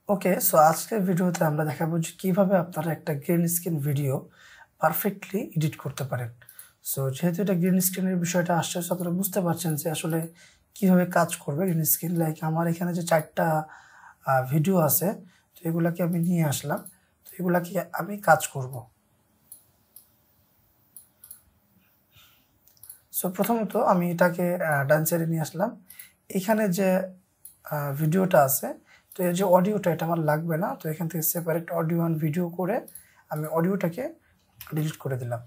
ওকে, so আজকের ভিডিওতে আমরা দেখাবো যে কিভাবে আপনারা একটা green screen video perfectly edit করতে পারেন। সো যেহেতু এটা গ্রিন স্ক্রিনের বিষয়টা আসছে, সো আপনারা বুঝতে পারছেন যে আসলে কিভাবে কাজ করবে গ্রিন স্ক্রিন। লাইক আমার এখানে যে 4টা ভিডিও আছে, তো এগুলাকে আমি নিয়ে আসলাম। তো এগুলাকে আমি কাজ করব। সো প্রথমত আমি এটাকে ডান সাইডে নিয়ে আসলাম। এখানে যে ভিডিওটা আছে, তো এই যে অডিওটা, এটা আমার লাগবে না। তো এখান থেকে সেপারেট অডিও অ্যান্ড ভিডিও করে আমি অডিওটাকে ডিলিট করে দিলাম।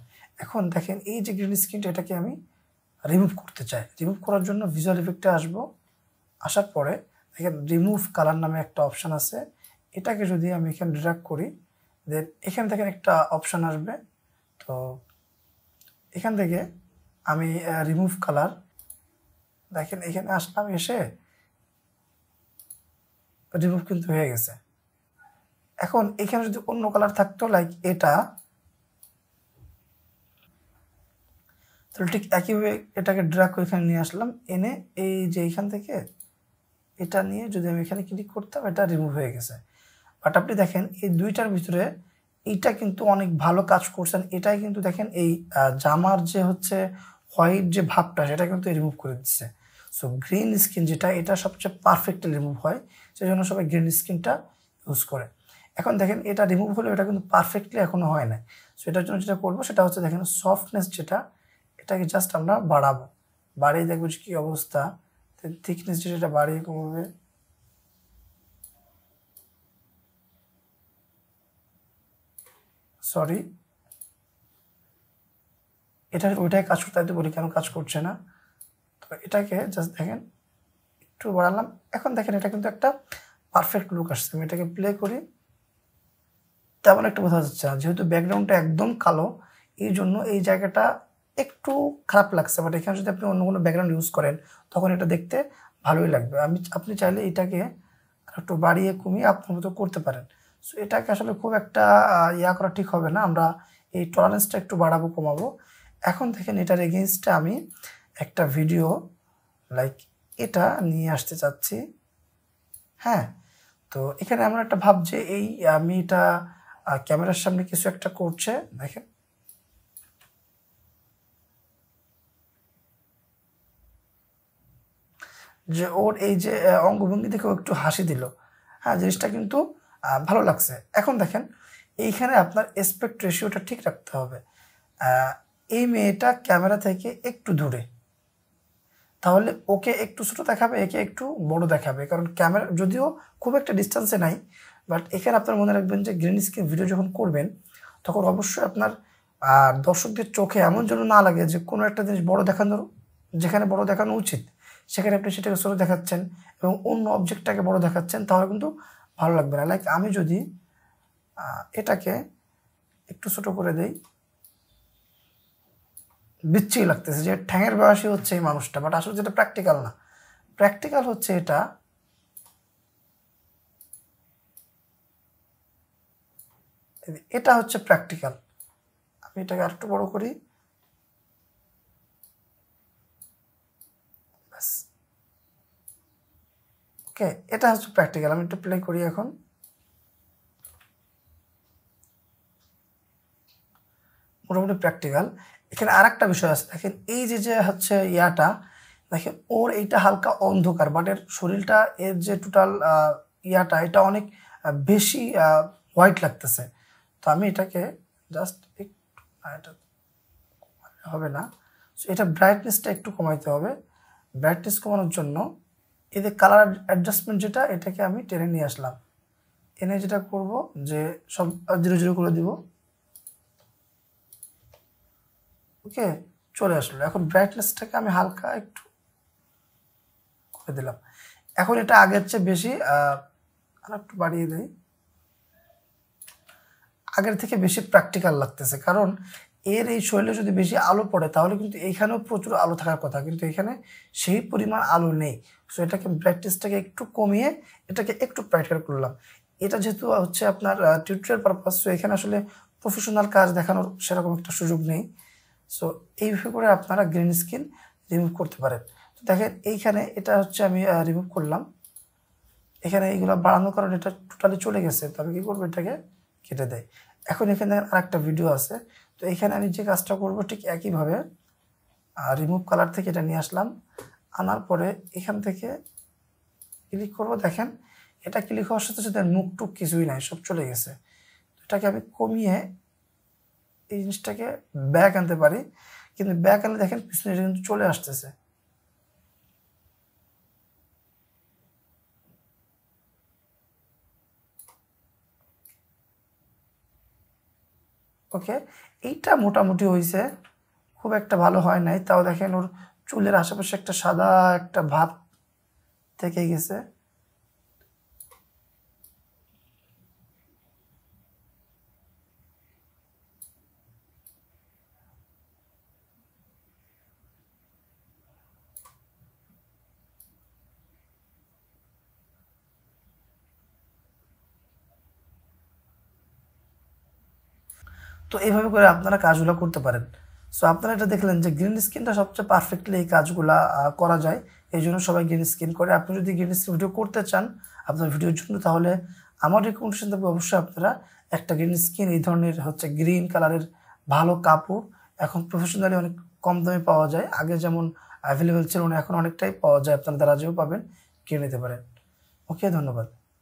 এখন দেখেন এই যে গ্রিন স্ক্রিনটা, এটাকে আমি রিমুভ করতে চাই। রিমুভ করার জন্য ভিজুয়াল ইফেক্টে আসবো। আসার পরে দেখেন রিমুভ কালার নামে একটা অপশান আছে। এটাকে যদি আমি এখানে ড্র্যাগ করি, দেন এখান থেকে একটা অপশান আসবে। তো এখান থেকে আমি রিমুভ কালার, দেখেন এখানে আসলাম, এসে রিমুভ কিন্তু হয়ে গেছে। এখন এখানে যদি অন্য কালার থাকতো, লাইক এটা, তাহলে ঠিক একইভাবে এটাকে ড্র্যাগ করে এখানে নিয়ে আসলাম, এনে এই যে এইখান থেকে এটা নিয়ে যদি আমি এখানে ক্লিক করতাম, এটা রিমুভ হয়ে গেছে। বাট আপনি দেখেন এই দুইটার ভিতরে এইটা কিন্তু অনেক ভালো কাজ করছেন। এটাই কিন্তু দেখেন এই জামার যে হচ্ছে হোয়াইট যে ভাবটা, সেটা কিন্তু রিমুভ করে দিচ্ছে। সো গ্রিন স্ক্রিন যেটা, এটা সবচেয়ে পারফেক্টলি রিমুভ হয়, সেই জন্য সবাই গ্রিন স্ক্রিনটা ইউজ করে। এখন দেখেন এটা রিমুভ হলেও এটা কিন্তু পারফেক্টলি এখনও হয় না। সো এটার জন্য যেটা করবো সেটা হচ্ছে, দেখেন সফটনেস যেটা, এটাকে জাস্ট আমরা বাড়াবো। বাড়িয়ে দেখবো যে কী অবস্থা। থিকনেস যেটা বাড়িয়ে কমবে, সরি, এটা ওইটাই কাজ করতে, হয়তো বলি কেন কাজ করছে না। তো এটাকে জাস্ট দেখেন একটু বাড়ালাম। এখন দেখেন এটা কিন্তু একটা পারফেক্ট লুক আসছে। আমি এটাকে প্লে করি, তেমন একটা বোঝা যাচ্ছে না, যেহেতু ব্যাকগ্রাউন্ডটা একদম কালো, এই জন্য এই জায়গাটা একটু খারাপ লাগছে। বাট এখানে যদি আপনি অন্য কোনো ব্যাকগ্রাউন্ড ইউজ করেন, তখন এটা দেখতে ভালোই লাগবে। আপনি চাইলে এটাকে একটু বাড়িয়ে কমিয়ে আপনার মতো করতে পারেন। সো এটাকে আসলে খুব একটা ইয়া করা ঠিক হবে না। আমরা এই টলারেন্সটা একটু বাড়াবো কমাবো। এখন দেখেন এটার এগেইনস্টে আমি একটা ভিডিও লাইক এটা নিয়ে আসতে চাচ্ছি। হ্যাঁ, তো এখানে এমন একটা ভাব যে এই আমি এটা ক্যামেরার সামনে কিছু একটা করছে, দেখেন যে ওর এই যে অঙ্গভঙ্গি দেখে ও একটু হাসি দিল। হ্যাঁ, জিনিসটা কিন্তু ভালো লাগছে। এখন দেখেন এইখানে আপনার এসপেক্ট রেশিওটা ঠিক রাখতে হবে। এই মেয়েটা ক্যামেরা থেকে একটু দূরে, তাহলে ওকে একটু ছোটো দেখাবে, একে একটু বড় দেখাবে। কারণ ক্যামেরা যদিও খুব একটা ডিস্টেন্সে নাই, বাট এখানে আপনার মনে রাখবেন যে গ্রিন স্ক্রিন ভিডিও যখন করবেন, তখন অবশ্যই আপনার দর্শকদের চোখে এমন যেন না লাগে যে কোনো একটা জিনিস বড় দেখানোর, যেখানে বড় দেখানো উচিত সেখানে আপনি সেটাকে ছোটো দেখাচ্ছেন এবং অন্য অবজেক্টটাকে বড় দেখাচ্ছেন, তাহলে কিন্তু ভালো লাগবে না। লাইক আমি যদি এটাকে একটু ছোটো করে দেই, বিচ্ছিরি লাগতেছে যে ঠ্যাঙের বয়সী হচ্ছে এই মানুষটা, বাট আসলে যেটা প্র্যাকটিক্যাল না। প্র্যাকটিক্যাল হচ্ছে এটা, এটা হচ্ছে প্র্যাকটিক্যাল। আমি এটাকে আরেকটু বড় করি, ব্যাস। ওকে, এটা হচ্ছে প্র্যাকটিক্যাল। আমি একটু প্লে করি এখন। মোটামুটি প্র্যাকটিক্যাল। এখানে আর একটা বিষয় আছে, দেখেন এই যে যে হচ্ছে ইয়াটা, দেখেন ওর এইটা হালকা অন্ধকার, বাট এর শরীরটা, এর যে টোটাল ইয়াটা, এটা অনেক বেশি হোয়াইট লাগতেছে। তো আমি এটাকে জাস্ট একটু, এটা হবে না। সো এটা ব্রাইটনেসটা একটু কমাইতে হবে। ব্রাইটনেস কমানোর জন্য এদের কালার অ্যাডজাস্টমেন্ট যেটা, এটাকে আমি টেনে নিয়ে আসলাম। এনে যেটা করব যে সব 0 0 করে দিব। ওকে, চলে আসলো। এখন ব্রাইটনেসটাকে আমি হালকা একটু করে দিলাম। এখন এটা আগের চেয়ে বেশি আর একটু বাড়িয়ে দেই। আগের থেকে বেশি প্র্যাকটিক্যাল লাগতেছে, কারণ এর এই শরীরে যদি বেশি আলো পড়ে, তাহলে কিন্তু এইখানেও প্রচুর আলো থাকার কথা, কিন্তু এখানে সেই পরিমাণ আলো নেই। সো এটাকে ব্রাইটনেসটাকে একটু কমিয়ে এটাকে একটু প্র্যাকটিক্যাল করলাম। এটা যেহেতু হচ্ছে আপনার টিউটোরিয়াল পারপাস, সো এখানে আসলে প্রফেশনাল কাজ দেখানোর সেরকম একটা সুযোগ নেই। সো এইভাবে করে আপনারা গ্রিন স্ক্রিন রিমুভ করতে পারেন। তো দেখেন এইখানে এটা হচ্ছে আমি রিমুভ করলাম। এখানে এইগুলো বাড়ানোর কারণে এটা টোটালি চলে গেছে। তো আমি কী করবো, এটাকে কেটে দেয়। এখন এখানে আরেকটা ভিডিও আছে। তো এখানে আমি যে কাজটা করব ঠিক একইভাবে রিমুভ কালার থেকে এটা নিয়ে আসলাম, আনার পরে এখান থেকে ক্লিক করব। দেখেন এটা ক্লিক হওয়ার সাথে সাথে মুখ টুক কিছুই নাই, সব চলে গেছে। এটাকে আমি কমিয়ে এই জিনিসটাকে ব্যাক আনতে পারি, কিন্তু ব্যাক আনলে দেখেন পিছনে এটা কিন্তু চলে আসতেছে। ওকে, এইটা মোটামুটি হয়েছে, খুব একটা ভালো হয় নাই। তাও দেখেন ওর চুলের আশেপাশে একটা সাদা একটা ভাব থেকে গেছে। তো এইভাবে করে আপনারা কাজগুলো করতে পারেন। সো আপনারা এটা দেখলেন যে গ্রিন স্ক্রিনটা সবচেয়ে পারফেক্টলি এই কাজগুলা করা যায়, এই জন্য সবাই গ্রিন স্ক্রিন করে। আপনি যদি গ্রিন স্ক্রিন ভিডিও করতে চান আপনার ভিডিওর জন্য, তাহলে আমার রিকমেন্ডেশন থাকবে অবশ্যই আপনারা একটা গ্রিন স্ক্রিন এই ধরনের গ্রিন কালারের ভালো কাপড় এখন প্রফেশনালি অনেক কম দামে পাওয়া যায়। আগে যেমন অ্যাভেলেবেল ছিল না, এখন অনেকটাই পাওয়া যায়, আপনারা দারাজেও পাবেন, কিনে নিতে পারেন। ওকে, ধন্যবাদ।